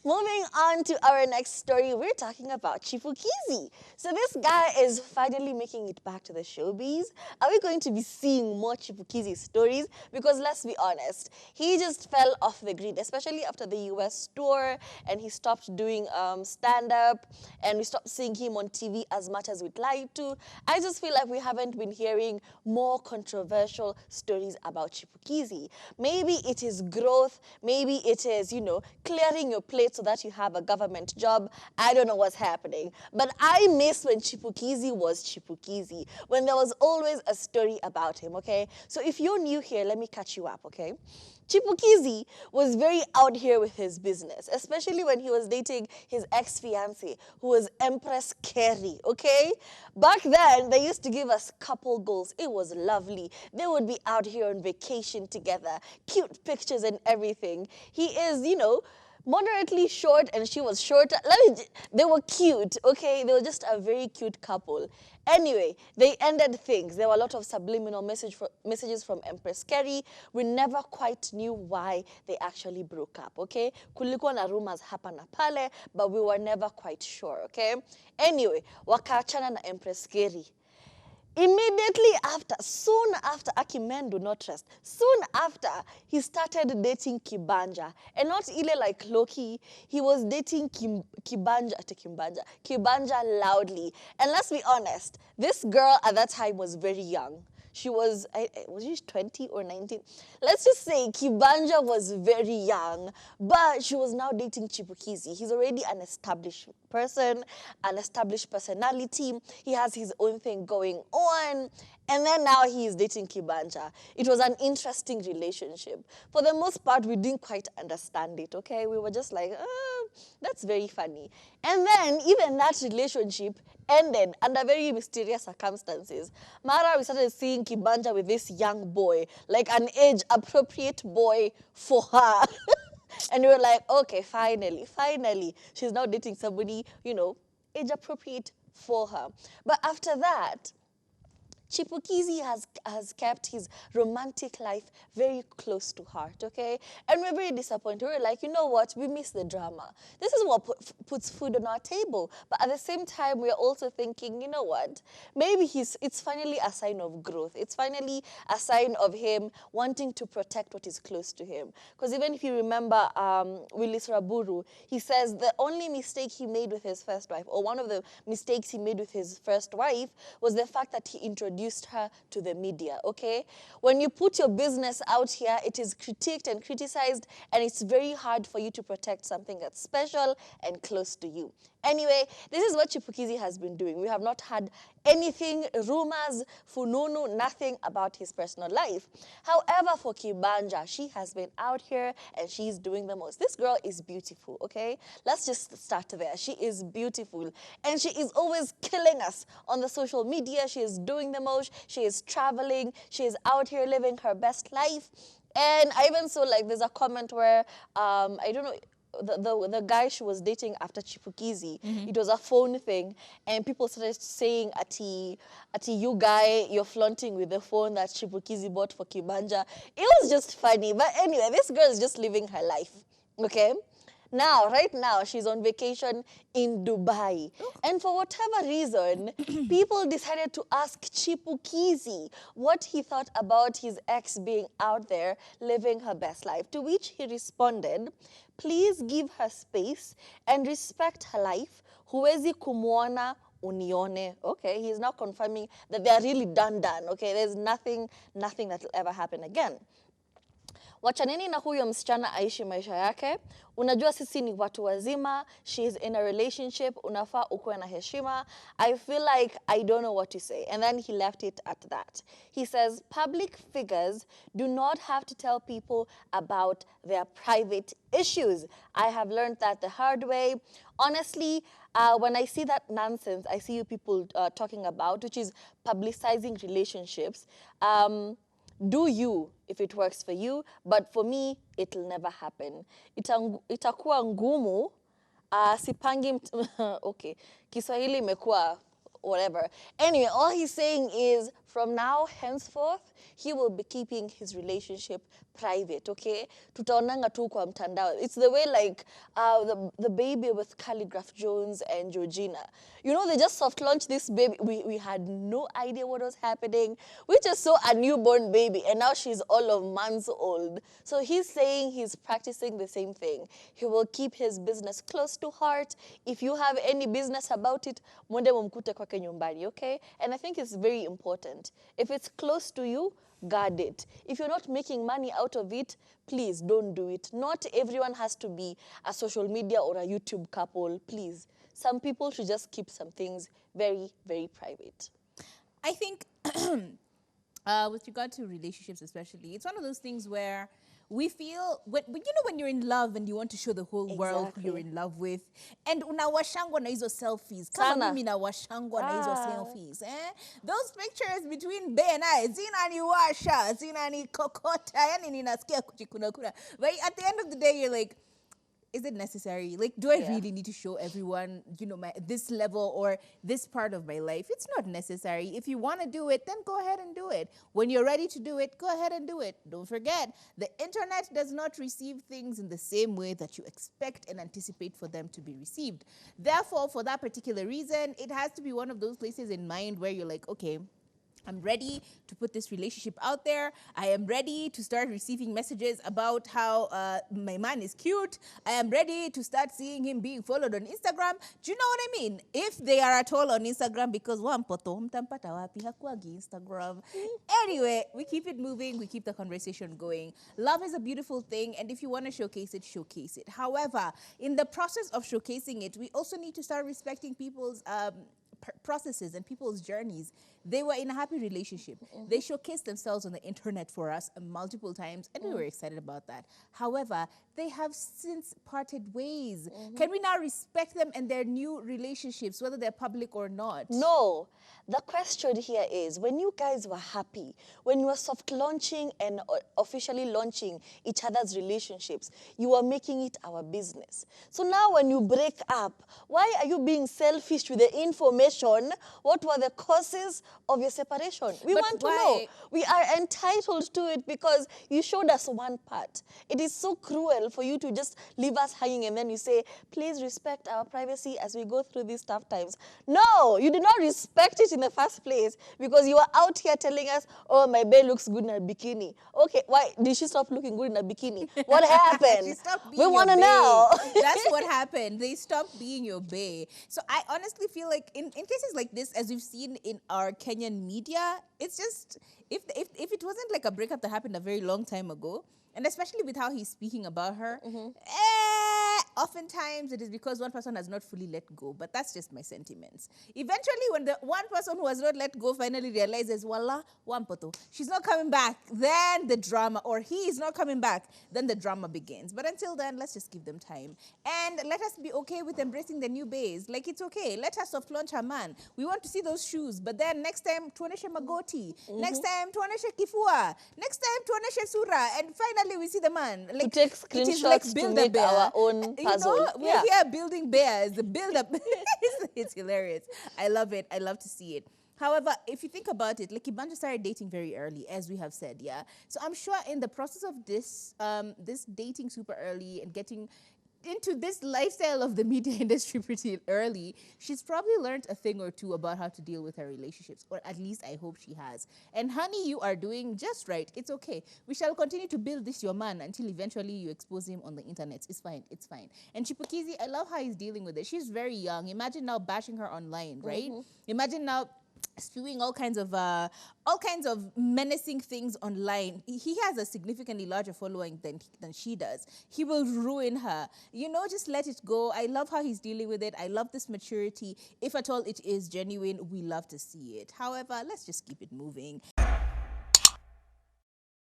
Moving on to our next story, we're talking about Chipukeezy. So this guy is finally making it back to the showbiz. Are we going to be seeing more Chipukeezy stories? Because let's be honest, he just fell off the grid, especially after the US tour, and he stopped doing stand-up, and we stopped seeing him on TV as much as we'd like to. I just feel like we haven't been hearing more controversial stories about Chipukeezy. Maybe it is growth, maybe it is, clearing your plate so that you have a government job. I don't know what's happening. But I miss when Chipukeezy was Chipukeezy, when there was always a story about him, okay? So if you're new here, let me catch you up, okay? Chipukeezy was very out here with his business, especially when he was dating his ex-fiancée, who was Empress Carrie, okay? Back then, they used to give us couple goals. It was lovely. They would be out here on vacation together, cute pictures and everything. He is, moderately short and she was shorter. They were cute, okay? They were just a very cute couple. Anyway, they ended things. There were a lot of subliminal messages from Empress Carrie. We never quite knew why they actually broke up, okay? Kulikuwa na rumors hapa na pale, but we were never quite sure, okay? Anyway, wakaachana na Empress Carrie. Immediately after, soon after, Aki, men do not rest. Soon after, he started dating Kibanja. And not ile like Loki, he was dating Kibanja loudly. And let's be honest, this girl at that time was very young. She was she 20 or 19? Let's just say Kibanja was very young, but she was now dating Chipukeezy. He's already an established person, an established personality. He has his own thing going on. And then now he is dating Kibanja. It was an interesting relationship. For the most part, we didn't quite understand it, okay? We were just like, that's very funny. And then even that relationship ended under very mysterious circumstances. Mara, we started seeing Kibanja with this young boy, like an age-appropriate boy for her. And we were like, okay, finally, she's now dating somebody, age-appropriate for her. But after that, Chipukeezy has kept his romantic life very close to heart, okay? And we're very disappointed. We're like, you know what? We miss the drama. This is what puts food on our table. But at the same time, we're also thinking, you know what? Maybe it's finally a sign of growth. It's finally a sign of him wanting to protect what is close to him. Because even if you remember Willis Raburu, he says the only mistake he made with his first wife, or one of the mistakes he made with his first wife, was the fact that he introduced her to the media, okay? When you put your business out here, it is critiqued and criticized, and it's very hard for you to protect something that's special and close to you. Anyway, this is what Chipukeezy has been doing. We have not had anything, rumors, fununu, nothing about his personal life. However, for Kibanja, she has been out here and she's doing the most. This girl is beautiful, okay? Let's just start there. She is beautiful. And she is always killing us on the social media. She is doing the most. She is traveling. She is out here living her best life. And I even saw, like, there's a comment where, I don't know, the guy she was dating after Chipukeezy, it was a phone thing, and people started saying, Ati, you guy, you're flaunting with the phone that Chipukeezy bought for Kibanja. It was just funny. But anyway, this girl is just living her life, okay? Now, right now, she's on vacation in Dubai. And for whatever reason, people decided to ask Chipukeezy what he thought about his ex being out there living her best life. To which he responded, please give her space and respect her life. Huwezi kumuona unione. Okay, he's now confirming that they are really done. Okay, there's nothing that will ever happen again. Wachaneni na huyo msichana aishi maisha yake. Unajua sisi ni watu wazima. She is in a relationship. Unafaa ukuwe na heshima. I feel like I don't know what to say. And then he left it at that. He says, public figures do not have to tell people about their private issues. I have learned that the hard way. Honestly, when I see that nonsense, I see you people talking about, which is publicizing relationships. Do you, if it works for you, but for me, it'll never happen. Itakuwa ngumu, sipangi, okay, Kiswahili imekuwa whatever. Anyway, all he's saying is from now henceforth he will be keeping his relationship private, okay? Tutaonanga tu kwa mtandao. It's the way like the baby with Calligraph Jones and Georgina. You know, they just soft launched this baby. We had no idea what was happening. We just saw a newborn baby and now she's all of months old. So he's saying he's practicing the same thing. He will keep his business close to heart. If you have any business about it, mwende mumkute kwake nyumbani, okay? And I think it's very important. If it's close to you, guard it. If you're not making money out of it, please don't do it. Not everyone has to be a social media or a YouTube couple, please. Some people should just keep some things very, very private. I think with regard to relationships especially, it's one of those things where we feel, when you're in love and you want to show the whole world who you're in love with, and unawashangwa na hizo selfies. Kama mimi nawashangwa na hizo selfies. Those pictures between Bay and I, zinaniwasha, zinanikokota, yani ninasikia kuchikunakuna. But at the end of the day, you're like, is it necessary? Like, do I really need to show everyone, this level or this part of my life? It's not necessary. If you want to do it, then go ahead and do it. When you're ready to do it, go ahead and do it. Don't forget, the internet does not receive things in the same way that you expect and anticipate for them to be received. Therefore, for that particular reason, it has to be one of those places in mind where you're like, okay, I'm ready to put this relationship out there. I am ready to start receiving messages about how my man is cute. I am ready to start seeing him being followed on Instagram. Do you know what I mean? If they are at all on Instagram, because mtampata wapi hakuagi Instagram. Anyway, we keep it moving. We keep the conversation going. Love is a beautiful thing, and if you want to showcase it, showcase it. However, in the process of showcasing it, we also need to start respecting people's processes and people's journeys. They were in a happy relationship. They showcased themselves on the internet for us multiple times, and we were excited about that. However, they have since parted ways. Can we now respect them and their new relationships, whether they're public or not? No. The question here is, when you guys were happy, when you were soft launching and officially launching each other's relationships, you were making it our business. So now when you break up, why are you being selfish with the information? What were the causes of your separation? We want to know. We are entitled to it because you showed us one part. It is so cruel for you to just leave us hanging and then you say, please respect our privacy as we go through these tough times. No, you did not respect it in the first place because you were out here telling us, oh, my bae looks good in a bikini. Okay, why did she stop looking good in a bikini? What happened? She stopped being we want to know. That's what happened. They stopped being your bae. So I honestly feel like in cases like this, as we've seen in our Kenyan media, it's just, if it wasn't like a breakup that happened a very long time ago, and especially with how he's speaking about her, oftentimes it is because one person has not fully let go. But that's just my sentiments. Eventually, when the one person who has not let go finally realizes, voila, wampoto, she's not coming back, then the drama, or he is not coming back, then the drama begins. But until then, let's just give them time. And let us be okay with embracing the new bays. Like, it's okay. Let us soft launch her man. We want to see those shoes. But then next time, tuoneshe magoti. Next time, tuoneshe kifua. Next time, tuoneshe sura. And finally, we see the man. Like, to take screenshots like to make our own puzzle. You know, we're here building bears. The build-up. It's hilarious. I love it. I love to see it. However, if you think about it, like Kibanja started dating very early, as we have said, yeah? So I'm sure in the process of this, this dating super early and getting into this lifestyle of the media industry pretty early, she's probably learned a thing or two about how to deal with her relationships, or at least I hope she has. And honey, you are doing just right. It's okay. We shall continue to build this your man until eventually you expose him on the internet. It's fine. It's fine. And Chipukeezy, I love how he's dealing with it. She's very young. Imagine now bashing her online, right? Imagine now spewing all kinds of menacing things online. He has a significantly larger following than she does. He will ruin her. You know, just let it go. I love how he's dealing with it. I love this maturity. If at all it is genuine, we love to see it. However, let's just keep it moving.